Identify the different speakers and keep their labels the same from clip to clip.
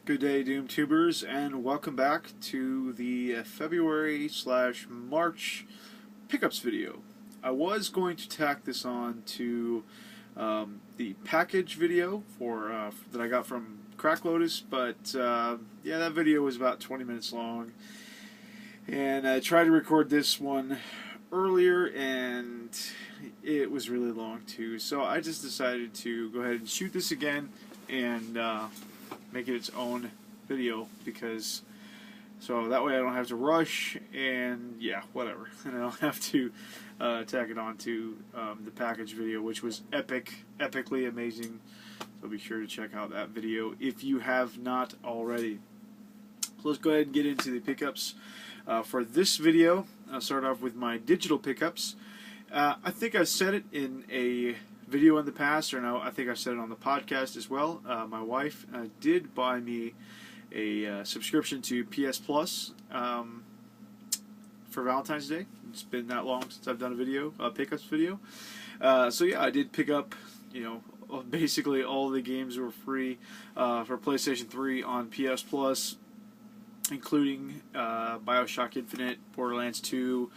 Speaker 1: Good day, DoomTubers, and welcome back to the February/March pickups video. I was going to tack this on to the package video that I got from Crack Lotus, but yeah, that video was about 20 minutes long, and I tried to record this one earlier, and it was really long too. So I just decided to go ahead and shoot this again and make it its own video, because so that way I don't have to rush, and yeah, whatever, and I don't have to tack it on to the package video, which was epically amazing. So be sure to check out that video if you have not already. So let's go ahead and get into the pickups for this video. I'll start off with my digital pickups. I think I said it in a video in the past, or no, I think I said it on the podcast as well. My wife did buy me a subscription to PS Plus for Valentine's Day. It's been that long since I've done a video, pickups video. So yeah, I did pick up, basically all the games were free for PlayStation 3 on PS Plus, including BioShock Infinite, Borderlands 2,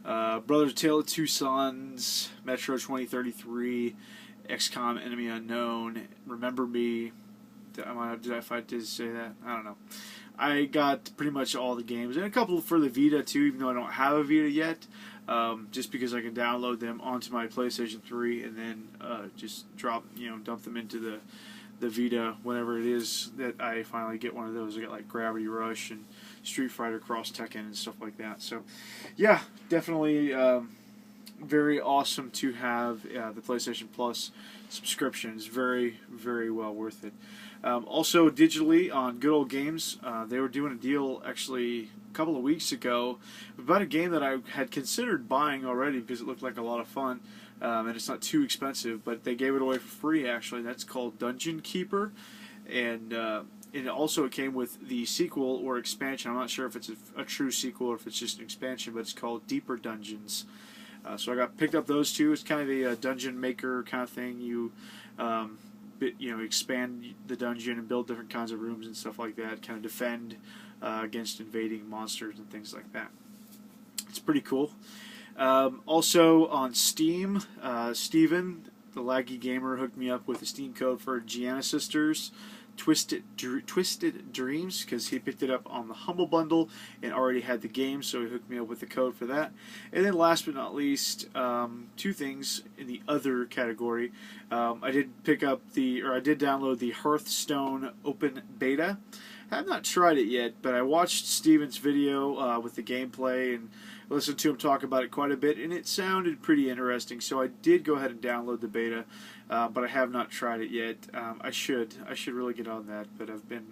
Speaker 1: Brothers Tale of Two Sons, Metro 2033, XCOM Enemy Unknown, Remember Me. Did I say that? I don't know. I got pretty much all the games, and a couple for the Vita too, even though I don't have a Vita yet, just because I can download them onto my PlayStation 3 and then just dump them into the Vita whenever it is that I finally get one of those. I got like Gravity Rush and Street Fighter Cross Tekken and stuff like that. So yeah, definitely very awesome to have the PlayStation Plus subscription. It's very, very well worth it. Also digitally on Good Old Games, they were doing a deal actually a couple of weeks ago about a game that I had considered buying already because it looked like a lot of fun. And it's not too expensive, but they gave it away for free actually. That's called Dungeon Keeper, and also it came with the sequel or expansion. I'm not sure if it's a true sequel or if it's just an expansion, but it's called Deeper Dungeons. So I picked up those two. It's kind of a dungeon maker kind of thing. You expand the dungeon and build different kinds of rooms and stuff like that. Kind of defend against invading monsters and things like that. It's pretty cool. Also on Steam, Steven, the laggy gamer, hooked me up with a Steam code for Gianna Sisters Twisted Dreams, because he picked it up on the Humble Bundle and already had the game, so he hooked me up with the code for that. And then last but not least, two things in the other category. I did download the Hearthstone Open Beta. I have not tried it yet, but I watched Steven's video with the gameplay and listened to him talk about it quite a bit, and it sounded pretty interesting. So I did go ahead and download the beta, but I have not tried it yet. I should really get on that, but I've been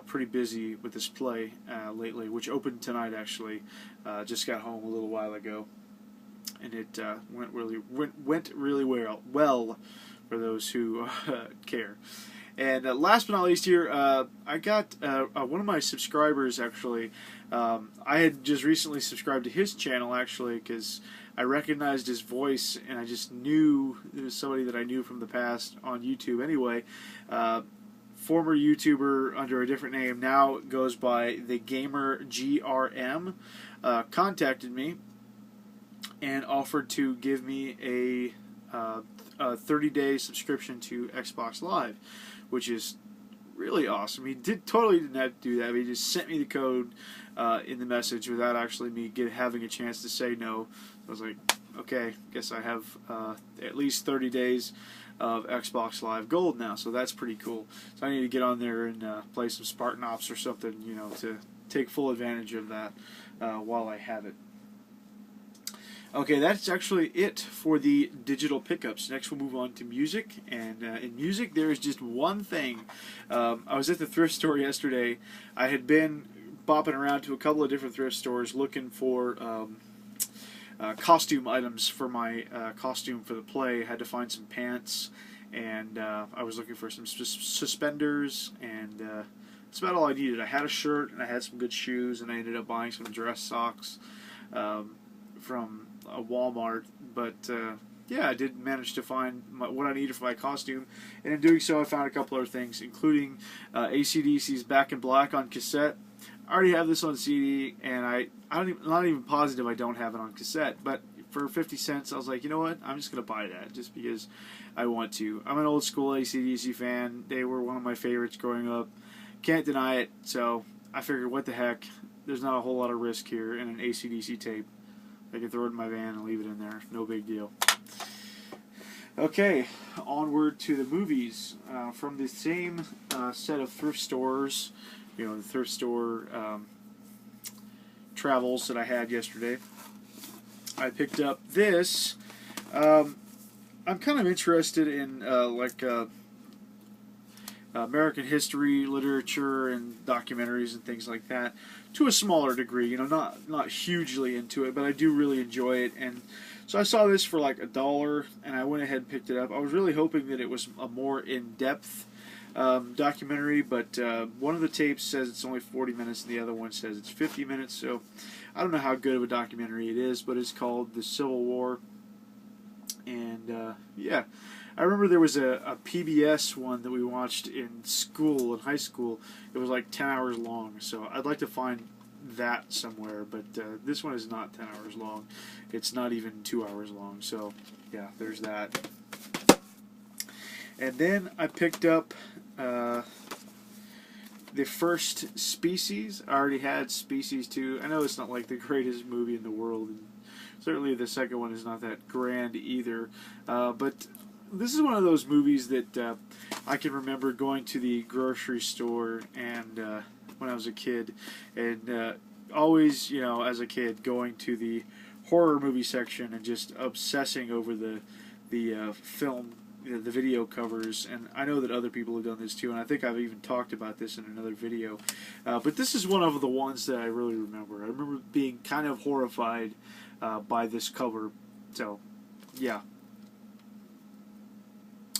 Speaker 1: pretty busy with this play lately, which opened tonight actually. Just got home a little while ago, and it went really well for those who care. And last but not least here, I got one of my subscribers actually. I had just recently subscribed to his channel actually because I recognized his voice, and I just knew it was somebody that I knew from the past on YouTube anyway. Former YouTuber under a different name, now goes by the Gamer GRM, contacted me and offered to give me a 30-day subscription to Xbox Live, which is really awesome. He totally didn't have to do that. But he just sent me the code in the message without actually me having a chance to say no. I was like, okay, guess I have at least 30 days of Xbox Live Gold now, so that's pretty cool. So I need to get on there and play some Spartan Ops or something, to take full advantage of that while I have it. Okay, that's actually it for the digital pickups. Next we'll move on to music, and in music there is just one thing. I was at the thrift store yesterday. I had been bopping around to a couple of different thrift stores looking for costume items for my costume for the play. I had to find some pants, and I was looking for some suspenders, and that's about all I needed. I had a shirt, and I had some good shoes, and I ended up buying some dress socks from Walmart, but yeah, I did manage to find what I needed for my costume, and in doing so, I found a couple other things, including AC/DC's Back in Black on cassette. I already have this on CD, and I'm not even positive I don't have it on cassette, but for 50 cents, I was like, you know what, I'm just going to buy that, just because I want to. I'm an old school AC/DC fan. They were one of my favorites growing up. Can't deny it, so I figured, what the heck, there's not a whole lot of risk here in an AC/DC tape. I can throw it in my van and leave it in there, no big deal. Okay, onward to the movies. From the same set of thrift stores, you know, the thrift store travels that I had yesterday, I picked up this. I'm kind of interested in American history, literature, and documentaries and things like that, to a smaller degree. You know, not hugely into it, but I do really enjoy it. And so I saw this for like $1, and I went ahead and picked it up. I was really hoping that it was a more in-depth documentary, but one of the tapes says it's only 40 minutes, and the other one says it's 50 minutes. So I don't know how good of a documentary it is, but it's called The Civil War. And yeah, I remember there was a PBS one that we watched in school, in high school. It was like 10 hours long, so I'd like to find that somewhere, but this one is not 10 hours long. It's not even 2 hours long, so yeah, there's that. And then I picked up the first Species. I already had Species 2. I know it's not like the greatest movie in the world, and certainly the second one is not that grand either, but this is one of those movies that I can remember going to the grocery store and when I was a kid, and always, you know, as a kid, going to the horror movie section and just obsessing over the film, the video covers. And I know that other people have done this too, and I think I've even talked about this in another video. But this is one of the ones that I really remember. I remember being kind of horrified by this cover. So, yeah.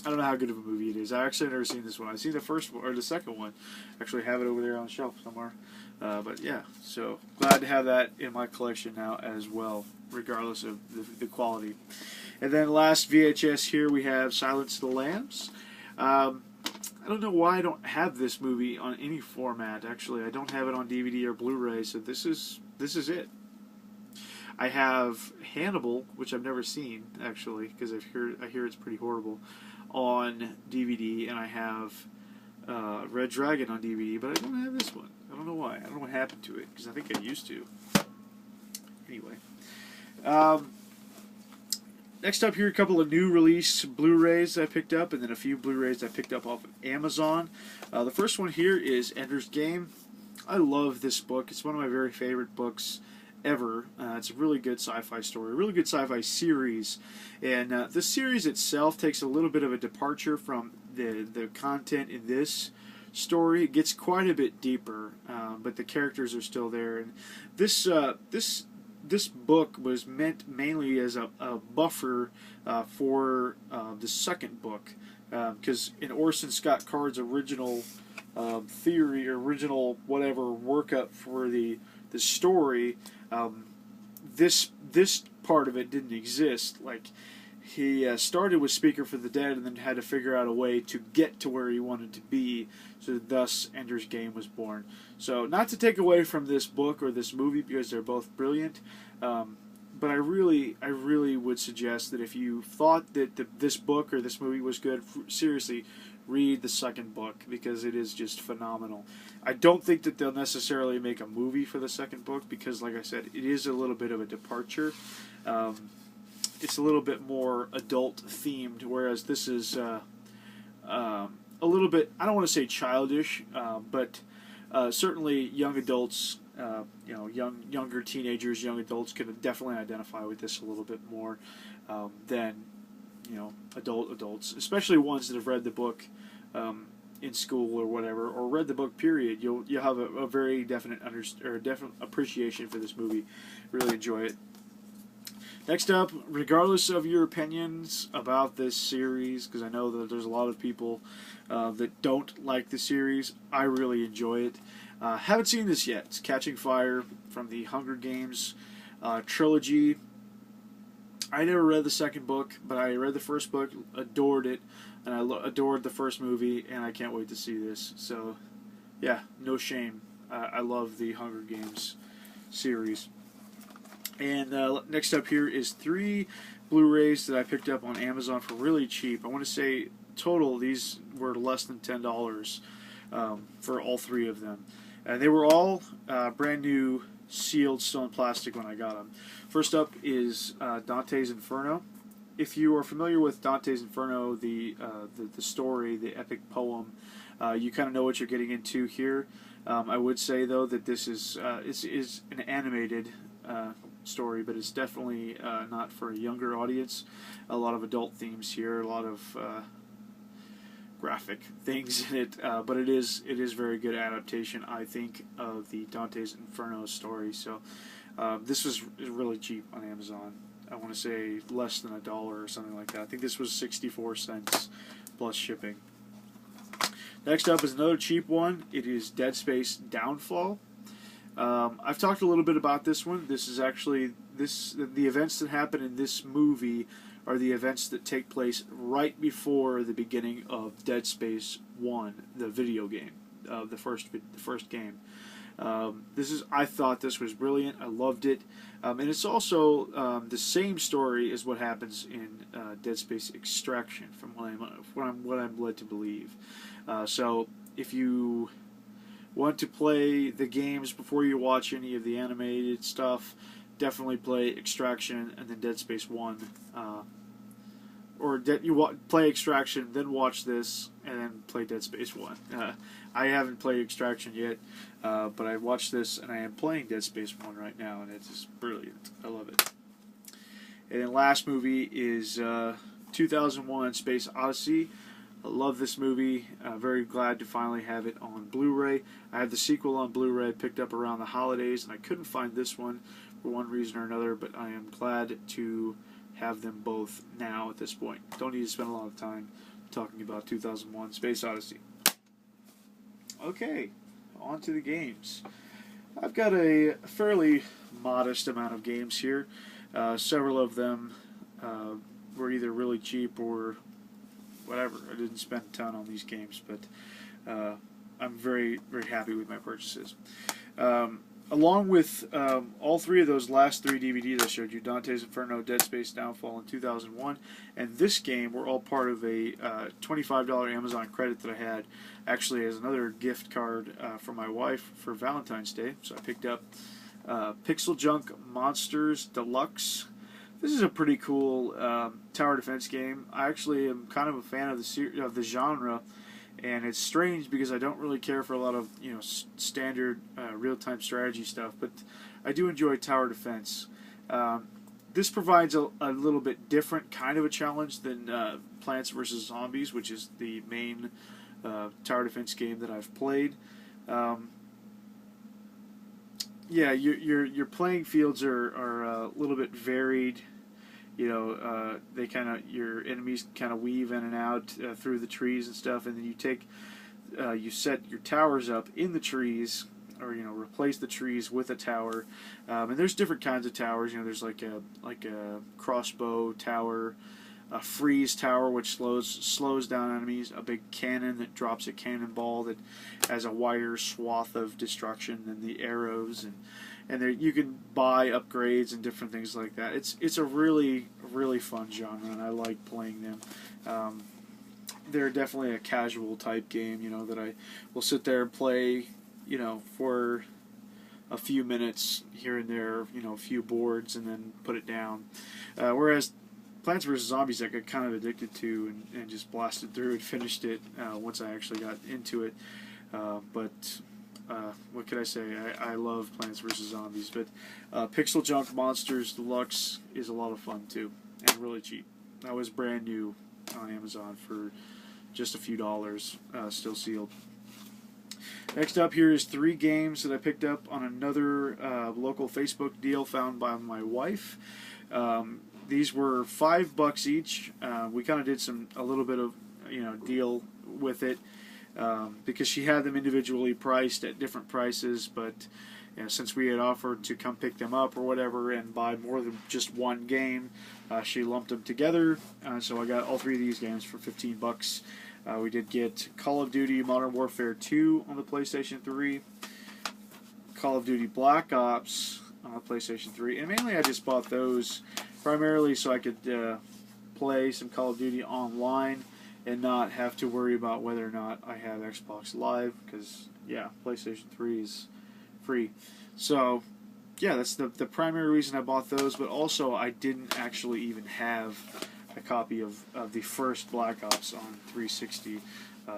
Speaker 1: I don't know how good of a movie it is. I actually have never seen this one. I've seen the first one, or the second one. Actually have it over there on the shelf somewhere. But yeah, so glad to have that in my collection now as well, regardless of the quality. And then last VHS here we have Silence of the Lambs. I don't know why I don't have this movie on any format. Actually, I don't have it on DVD or Blu-ray, so this is it. I have Hannibal, which I've never seen actually, because I hear it's pretty horrible, on DVD, and I have Red Dragon on DVD, but I don't have this one. I don't know why. I don't know what happened to it, because I think I used to. Anyway. Next up here, a couple of new release Blu-rays I picked up, and then a few Blu-rays I picked up off of Amazon. The first one here is Ender's Game. I love this book. It's one of my very favorite books ever. It's a really good sci-fi story, a really good sci-fi series, and the series itself takes a little bit of a departure from the content in this story. It gets quite a bit deeper, but the characters are still there. And this book was meant mainly as a buffer for the second book, because in Orson Scott Card's original theory, or original whatever workup for the story, this part of it didn't exist. Like, he started with Speaker for the Dead and then had to figure out a way to get to where he wanted to be, so thus Ender's Game was born. So, not to take away from this book or this movie, because they're both brilliant, but I really would suggest that if you thought that this book or this movie was good, seriously, read the second book, because it is just phenomenal. I don't think that they'll necessarily make a movie for the second book, because, like I said, it is a little bit of a departure. It's a little bit more adult themed, whereas this is a little bit, I don't want to say childish, but certainly young adults, younger teenagers, young adults can definitely identify with this a little bit more than adults, especially ones that have read the book in school or whatever, or read the book period. You'll have a very definite definite appreciation for this movie. Really enjoy it. Next up, regardless of your opinions about this series, because I know that there's a lot of people that don't like the series, I really enjoy it. Haven't seen this yet. It's Catching Fire from the Hunger Games trilogy. I never read the second book, but I read the first book, adored it, and I adored the first movie, and I can't wait to see this. So, yeah, no shame. I love the Hunger Games series. And next up here is 3 Blu-rays that I picked up on Amazon for really cheap. I want to say total these were less than $10 for all 3 of them. And they were all brand new, sealed, still in plastic when I got them. First up is Dante's Inferno. If you are familiar with Dante's Inferno, the story, the epic poem, you kind of know what you're getting into here. I would say though that this is an animated story, but it's definitely not for a younger audience. A lot of adult themes here, a lot of graphic things in it, but it is very good adaptation, I think, of the Dante's Inferno story. So this was really cheap on Amazon. I want to say less than $1 or something like that. I think this was 64 cents plus shipping. Next up is another cheap one. It is Dead Space Downfall. I've talked a little bit about this one. This is actually the events that happen in this movie are the events that take place right before the beginning of Dead Space 1, the video game, the first game. I thought this was brilliant. I loved it, and it's also the same story as what happens in Dead Space Extraction, from what I'm led to believe. So if you want to play the games before you watch any of the animated stuff, definitely play Extraction and then Dead Space 1. Play Extraction, then watch this, and then play Dead Space 1. I haven't played Extraction yet, but I watched this, and I am playing Dead Space 1 right now, and it's just brilliant. I love it. And then last movie is 2001 Space Odyssey. I love this movie. Very glad to finally have it on Blu-ray. I have the sequel on Blu-ray, picked up around the holidays, and I couldn't find this one for one reason or another, but I am glad to have them both now at this point. Don't need to spend a lot of time talking about 2001 Space Odyssey. Okay, on to the games. I've got a fairly modest amount of games here. Several of them were either really cheap or whatever. I didn't spend a ton on these games, but I'm very, very happy with my purchases. Along with all 3 of those last 3 DVDs I showed you, Dante's Inferno, Dead Space Downfall, and 2001, and this game were all part of a $25 Amazon credit that I had, actually as another gift card for my wife for Valentine's Day. So I picked up Pixel Junk Monsters Deluxe. This is a pretty cool tower defense game. I actually am kind of a fan of the genre. And it's strange because I don't really care for a lot of standard real-time strategy stuff, but I do enjoy tower defense. This provides a little bit different kind of a challenge than Plants vs. Zombies, which is the main tower defense game that I've played. Yeah, your playing fields are a little bit varied. They your enemies kind of weave in and out through the trees and stuff, and then you set your towers up in the trees, or replace the trees with a tower. And there's different kinds of towers. There's like a crossbow tower, a freeze tower which slows down enemies, a big cannon that drops a cannonball that has a wider swath of destruction than the arrows, and there you can buy upgrades and different things like that. It's a really, really fun genre, and I like playing them. They're definitely a casual type game, that I will sit there and play, for a few minutes here and there, a few boards, and then put it down. Whereas Plants vs. Zombies I got kind of addicted to and just blasted through and finished it once I actually got into it. What can I say? I love Plants vs. Zombies, but Pixel Junk Monsters Deluxe is a lot of fun too, and really cheap. That was brand new on Amazon for just a few dollars, still sealed. Next up here is 3 games that I picked up on another local Facebook deal found by my wife. These were $5 each. We kind of did a little bit of deal with it. Because she had them individually priced at different prices, but since we had offered to come pick them up or whatever and buy more than just one game, she lumped them together, so I got all 3 of these games for $15. We did get Call of Duty Modern Warfare 2 on the PlayStation 3, Call of Duty Black Ops on the PlayStation 3, and mainly I just bought those primarily so I could play some Call of Duty online and not have to worry about whether or not I have Xbox Live, because, yeah, PlayStation 3 is free. So, yeah, that's the primary reason I bought those, but also I didn't actually even have a copy of the first Black Ops on 360,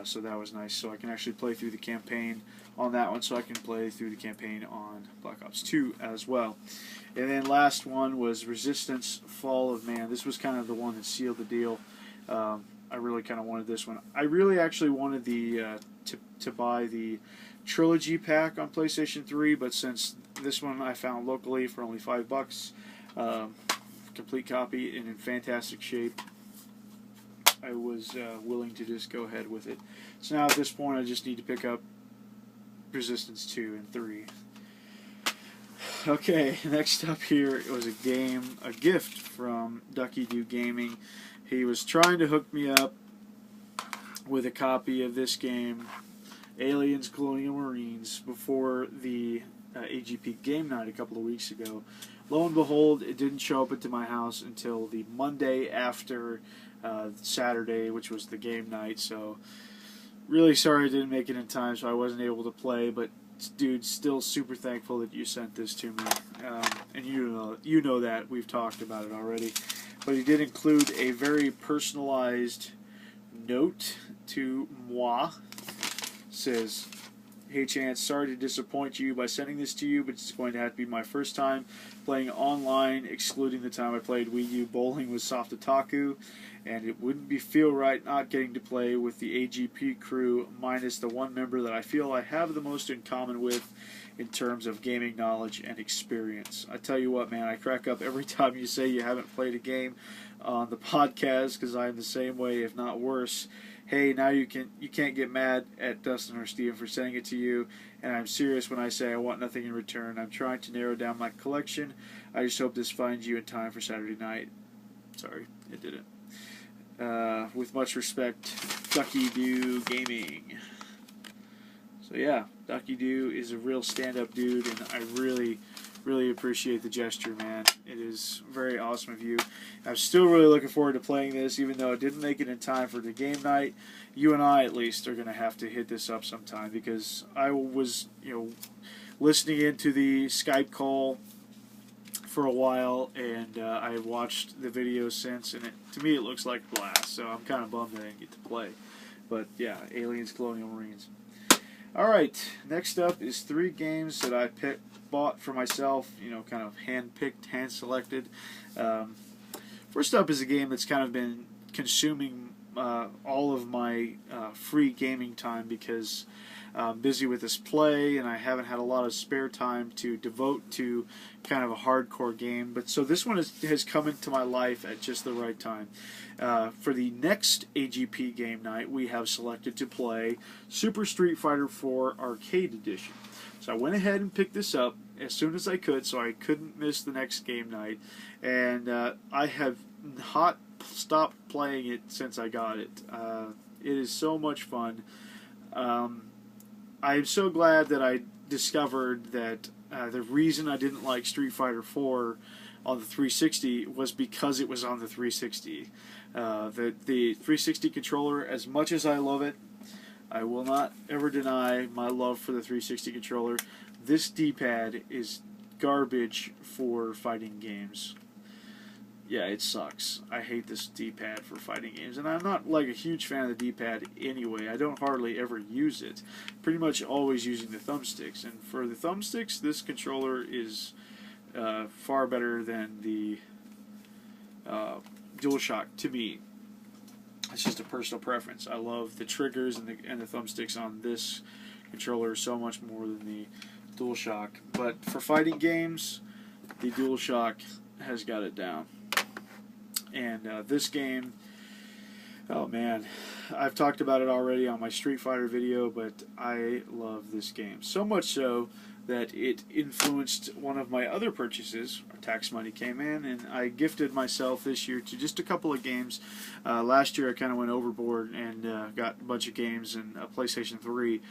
Speaker 1: so that was nice. So I can actually play through the campaign on that one, so I can play through the campaign on Black Ops 2 as well. And then last one was Resistance Fall of Man. This was kind of the one that sealed the deal. I really kind of wanted this one. I really actually wanted the to buy the Trilogy pack on PlayStation 3, but since this one I found locally for only $5, complete copy and in fantastic shape, I was willing to just go ahead with it. So now at this point I just need to pick up Resistance 2 and 3. Okay, next up here was a gift from Ducky Doo Gaming. He was trying to hook me up with a copy of this game, Aliens Colonial Marines, before the AGP game night a couple of weeks ago. Lo and behold, it didn't show up into my house until the Monday after Saturday, which was the game night. So, really sorry I didn't make it in time, so I wasn't able to play. But, dude, still super thankful that you sent this to me. And you know that. We've talked about it already. But he did include a very personalized note to moi. It says, "Hey Chance, sorry to disappoint you by sending this to you, but it's going to have to be my first time playing online, excluding the time I played Wii U bowling with Soft Otaku, and it wouldn't feel right not getting to play with the AGP crew, minus the one member that I feel I have the most in common with in terms of gaming knowledge and experience." I tell you what, man, I crack up every time you say you haven't played a game on the podcast, because I'm the same way, if not worse. Hey, now you can't get mad at Dustin or Steven for sending it to you, and I'm serious when I say I want nothing in return. I'm trying to narrow down my collection. I just hope this finds you in time for Saturday night. Sorry, it didn't. With much respect, Ducky Doo Gaming. So yeah, Ducky Doo is a real stand-up dude, and I really appreciate the gesture, man. It is very awesome of you. I'm still really looking forward to playing this, even though it didn't make it in time for the game night. You and I, at least, are going to have to hit this up sometime, because I was, listening into the Skype call for a while, and I watched the video since, and to me it looks like a blast, so I'm kind of bummed I didn't get to play. But yeah, Aliens Colonial Marines. Alright, next up is 3 games that I bought for myself, kind of hand-picked, hand-selected. First up is a game that's kind of been consuming all of my free gaming time, because I'm busy with this play and I haven't had a lot of spare time to devote to kind of a hardcore game. But so this one has come into my life at just the right time. For the next AGP game night, we have selected to play Super Street Fighter 4 Arcade Edition. So I went ahead and picked this up as soon as I could, so I couldn't miss the next game night. And I have not stopped playing it since I got it. It is so much fun. I'm so glad that I discovered that the reason I didn't like Street Fighter 4 on the 360 was because it was on the 360. The 360 controller, as much as I love it, I will not ever deny my love for the 360 controller. This D-pad is garbage for fighting games. Yeah, it sucks. I hate this D-pad for fighting games, and I'm not like a huge fan of the D-pad anyway. I don't hardly ever use it. Pretty much always using the thumbsticks, and for the thumbsticks, this controller is far better than the DualShock to me. It's just a personal preference. I love the triggers and the thumbsticks on this controller so much more than the DualShock. But for fighting games, the DualShock has got it down. And this game Oh man, I've talked about it already on my Street Fighter video, but I love this game. So much so that it influenced one of my other purchases. Our tax money came in, and I gifted myself this year to just a couple of games. Last year I kind of went overboard and got a bunch of games and a PlayStation 3,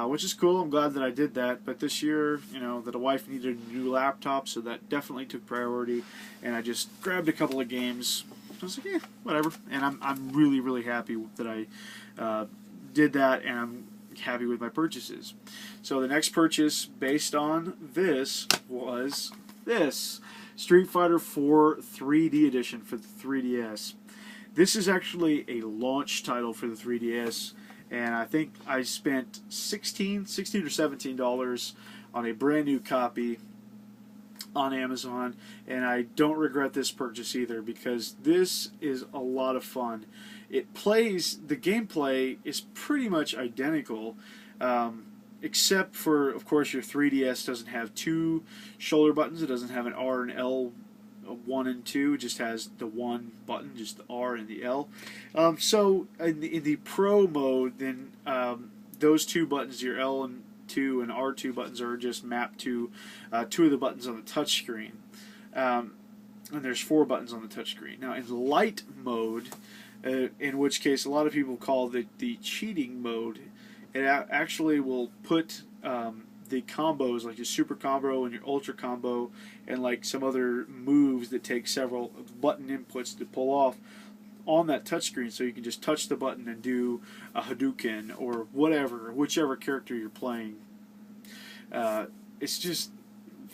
Speaker 1: which is cool. I'm glad that I did that. But this year, you know, that a wife needed a new laptop, so that definitely took priority, and I just grabbed a couple of games. I was like, whatever. And I'm really, really happy that I did that, and I'm happy with my purchases. So the next purchase based on this was this Street Fighter 4 3D edition for the 3DS. This is actually a launch title for the 3DS, and I think I spent $16 or $17 on a brand new copy on Amazon, and I don't regret this purchase either, because this is a lot of fun. It plays, the gameplay is pretty much identical, except for, of course, your 3DS doesn't have two shoulder buttons. It doesn't have an R and L 1 and 2. It just has the one button, just the R and the L. So in the Pro mode, then those two buttons, your L and 2 and R2 buttons, are just mapped to two of the buttons on the touch screen. And there's 4 buttons on the touch screen. Now in light mode, in which case a lot of people call the cheating mode, it actually will put the combos, like your super combo and your ultra combo, and like some other moves that take several button inputs to pull off, on that touchscreen, so you can just touch the button and do a Hadouken or whatever, whichever character you're playing. It's just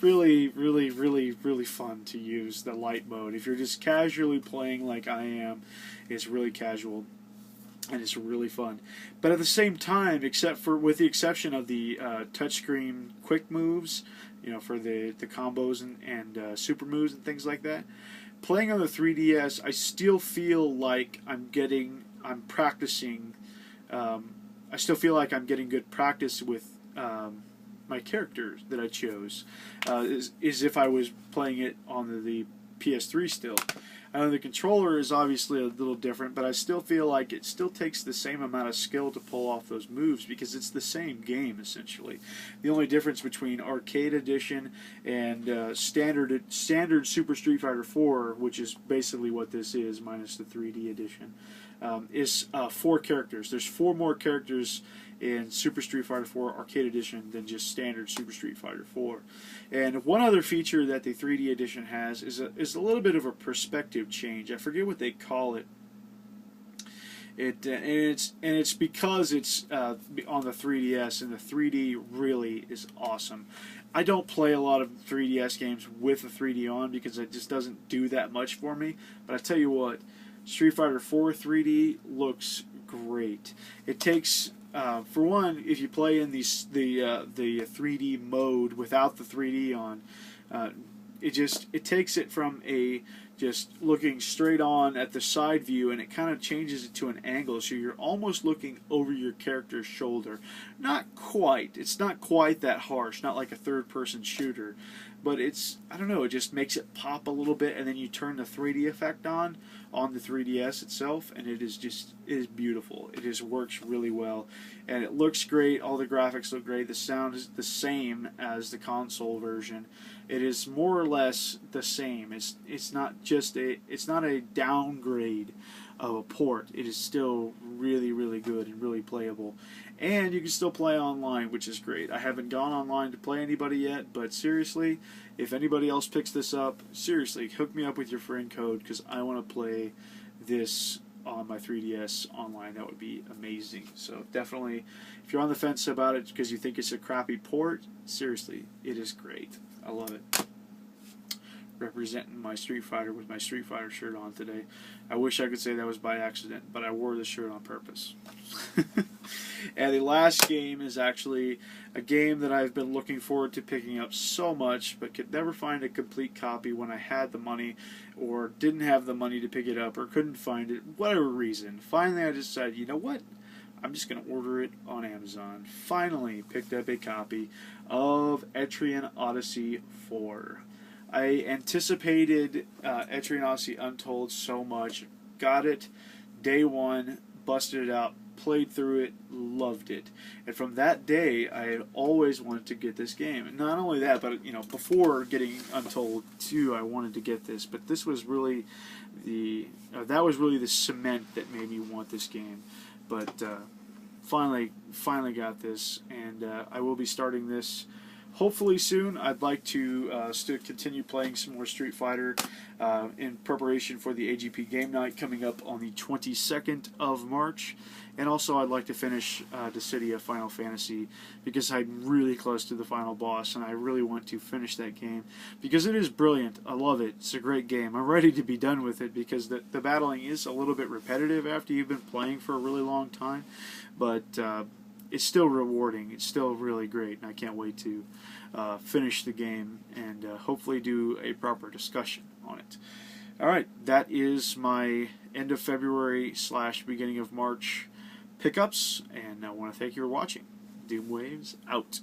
Speaker 1: really, really, really, really fun to use the light mode. If you're just casually playing like I am, it's really casual and it's really fun. But at the same time, with the exception of the touchscreen quick moves, you know, for the combos and super moves and things like that, playing on the 3DS, I still feel like I'm practicing. I still feel like I'm getting good practice with my characters that I chose, as if I was playing it on the PS3 still. I know the controller is obviously a little different, but I still feel like it still takes the same amount of skill to pull off those moves, because it's the same game, essentially. The only difference between Arcade Edition and standard Super Street Fighter 4, which is basically what this is, minus the 3D edition, is 4 characters. There's 4 more characters in Super Street Fighter 4 Arcade Edition than just standard Super Street Fighter 4. And one other feature that the 3D edition has is a little bit of a perspective change. I forget what they call it. It's because it's on the 3DS, and the 3D really is awesome. I don't play a lot of 3DS games with the 3D on because it just doesn't do that much for me. But I tell you what, Street Fighter 4 3D looks great. It takes, for one, if you play in the 3D mode without the 3D on, it takes it from a just looking straight on at the side view, and it kind of changes it to an angle, so you're almost looking over your character's shoulder. Not quite. It's not quite that harsh, not like a third-person shooter, but it's, I don't know, it just makes it pop a little bit, and then you turn the 3D effect on the 3DS itself, and it is beautiful. It just works really well, and it looks great. All the graphics look great. The sound is the same as the console version. It is more or less the same. It's not a downgrade of a port. It is still really, really good and really playable. And you can still play online, which is great. I haven't gone online to play anybody yet, but seriously, if anybody else picks this up, seriously, hook me up with your friend code, because I want to play this on my 3DS online. That would be amazing. So definitely, if you're on the fence about it because you think it's a crappy port, seriously, it is great. I love it. Representing my Street Fighter with my Street Fighter shirt on today. I wish I could say that was by accident, but I wore the shirt on purpose. And the last game is actually a game that I've been looking forward to picking up so much, but could never find a complete copy when I had the money, or didn't have the money to pick it up, or couldn't find it, whatever reason. Finally I decided, you know what? I'm just going to order it on Amazon. Finally picked up a copy of Etrian Odyssey 4. I anticipated Etrian Odyssey Untold so much. Got it. day one, busted it out, played through it, loved it. And from that day, I had always wanted to get this game. And not only that, but before getting Untold 2, I wanted to get this. But this was really the cement that made me want this game. But finally got this, and I will be starting this hopefully soon. I'd like to still continue playing some more Street Fighter in preparation for the AGP Game Night coming up on the 22nd of March. And also I'd like to finish Dissidia Final Fantasy, because I'm really close to the final boss, and I really want to finish that game because it is brilliant. I love it. It's a great game. I'm ready to be done with it because the battling is a little bit repetitive after you've been playing for a really long time, but it's still rewarding. It's still really great, and I can't wait to finish the game and hopefully do a proper discussion on it. Alright, that is my end of February / beginning of March pickups, and I want to thank you for watching. Doom Waves out.